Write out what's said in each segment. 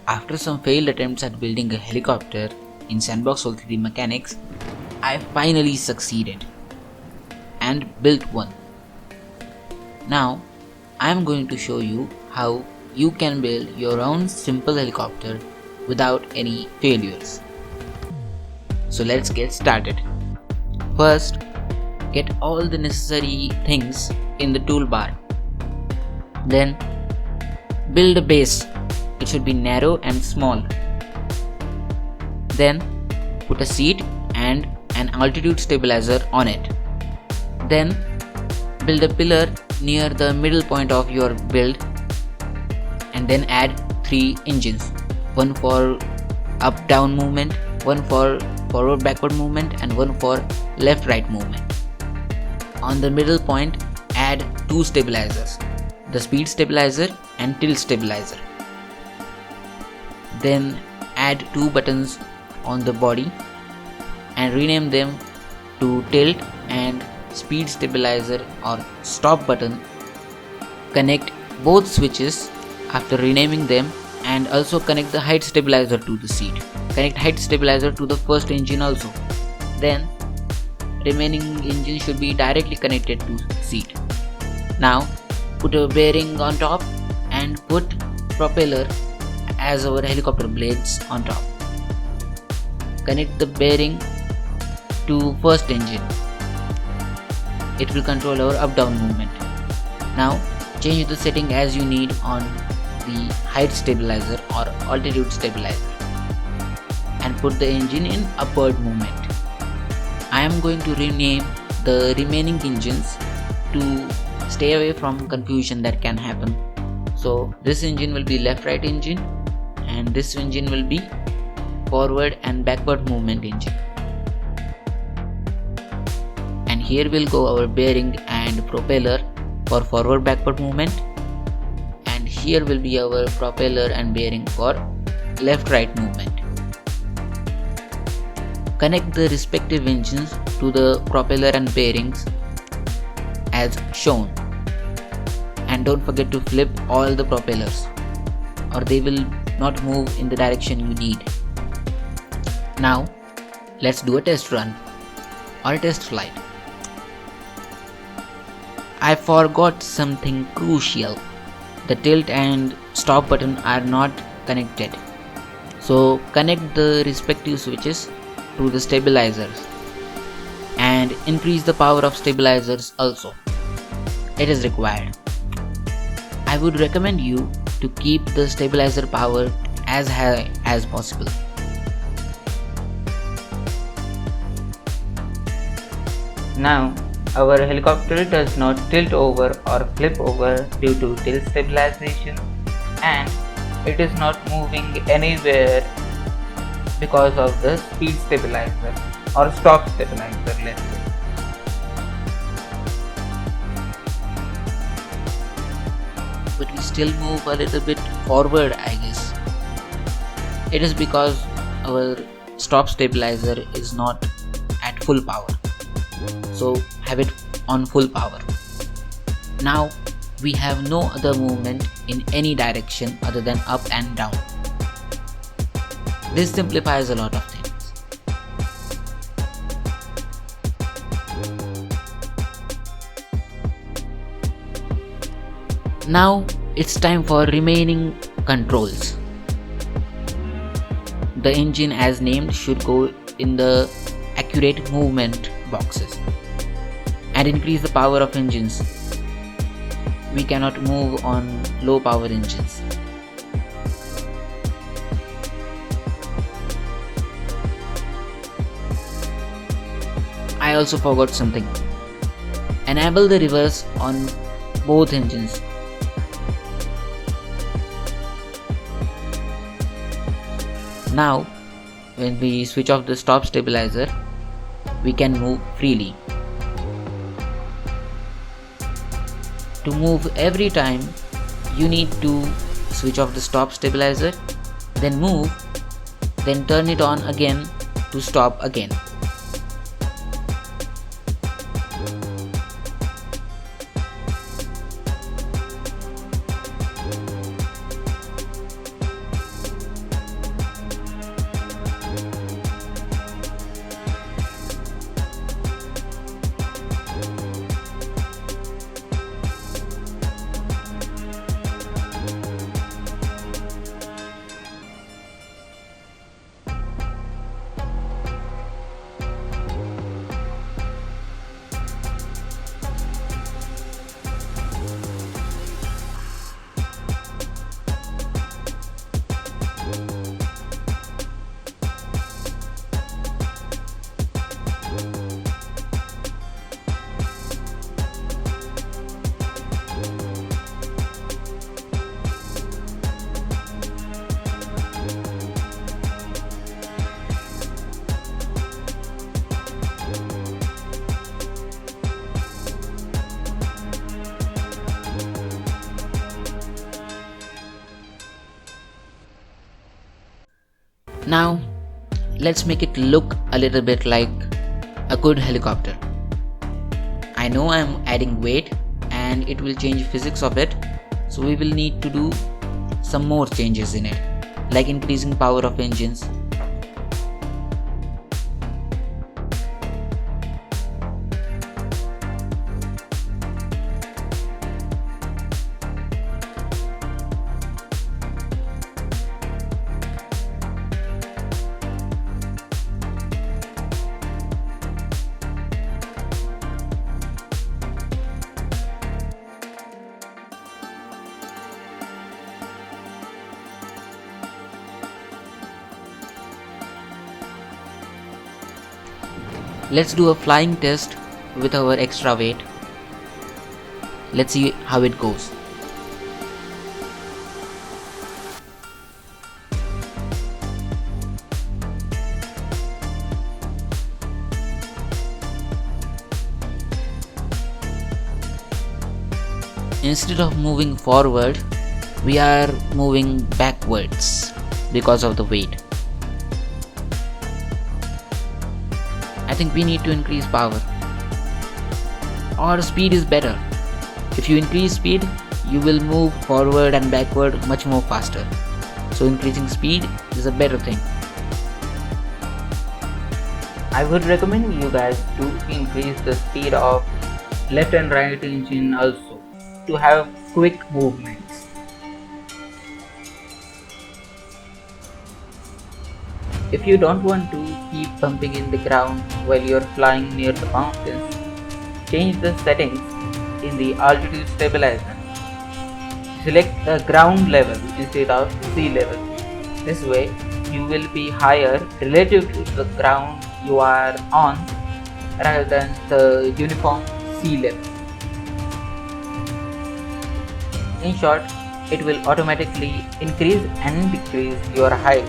After some failed attempts at building a helicopter in Sandbox World 3D mechanics, I finally succeeded and built one. Now, I am going to show you how you can build your own simple helicopter without any failures. So let's get started. First, get all the necessary things in the toolbar. Then, build a base. It should be narrow and small. Then, put a seat and an altitude stabilizer on it. Then, build a pillar near the middle point of your build and then add 3 engines. One for up-down movement, one for forward-backward movement and one for left-right movement. On the middle point, add 2 stabilizers, the speed stabilizer and tilt stabilizer. Then add 2 buttons on the body and rename them to tilt and speed stabilizer or stop button. Connect both switches after renaming them and also connect the height stabilizer to the seat. Connect height stabilizer to the first engine also. Then remaining engine should be directly connected to seat. Now put a bearing on top and put propeller as our helicopter blades on top. Connect the bearing to first engine. It will control our up-down movement. Now change the setting as you need on the height stabilizer or altitude stabilizer and put the engine in upward movement. I am going to rename the remaining engines to stay away from confusion that can happen. So this engine will be left-right engine and this engine will be forward and backward movement engine. And here will go our bearing and propeller for forward backward movement, and here will be our propeller and bearing for left right movement. Connect the respective engines to the propeller and bearings as shown, and don't forget to flip all the propellers or they will not move in the direction you need. Now let's do a test run or a test flight. I forgot something crucial. The tilt and stop button are not connected. So connect the respective switches to the stabilizers and increase the power of stabilizers also. It is required. I would recommend you to keep the stabilizer power as high as possible. Now our helicopter does not tilt over or flip over due to tilt stabilization, and it is not moving anywhere because of the speed stabilizer or stop stabilizer, let's say. But we still move a little bit forward, I guess. It is because our stop stabilizer is not at full power. So have it on full power. Now we have no other movement in any direction other than up and down. This simplifies a lot of things. Now it's time for remaining controls. The engine as named should go in the accurate movement boxes and increase the power of engines. We cannot move on low power engines. I also forgot something. Enable the reverse on both engines. Now when we switch off the stop stabilizer, we can move freely. To move every time, you need to switch off the stop stabilizer, then move, then turn it on again to stop again. Now let's make it look a little bit like a good helicopter. I know I'm adding weight and it will change physics of it, so we will need to do some more changes in it, like increasing power of engines. Let's do a flying test with our extra weight. Let's see how it goes. Instead of moving forward, we are moving backwards because of the weight. I think we need to increase power, or speed is better. If you increase speed, you will move forward and backward much more faster. So increasing speed is a better thing. I would recommend you guys to increase the speed of left and right engine also, to have quick movements. If you don't want to keep bumping in the ground while you're flying near the mountains, change the settings in the altitude stabilizer. Select the ground level instead of sea level. This way you will be higher relative to the ground you are on rather than the uniform sea level. In short, it will automatically increase and decrease your height.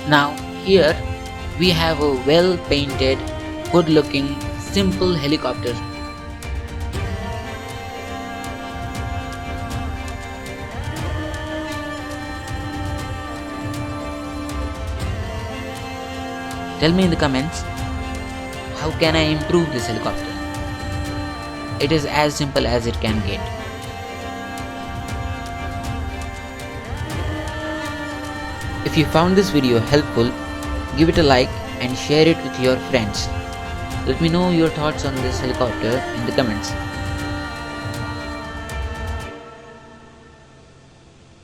Now here we have a well painted, good looking, simple helicopter. Tell me in the comments, how can I improve this helicopter? It is as simple as it can get. If you found this video helpful, give it a like and share it with your friends. Let me know your thoughts on this helicopter in the comments.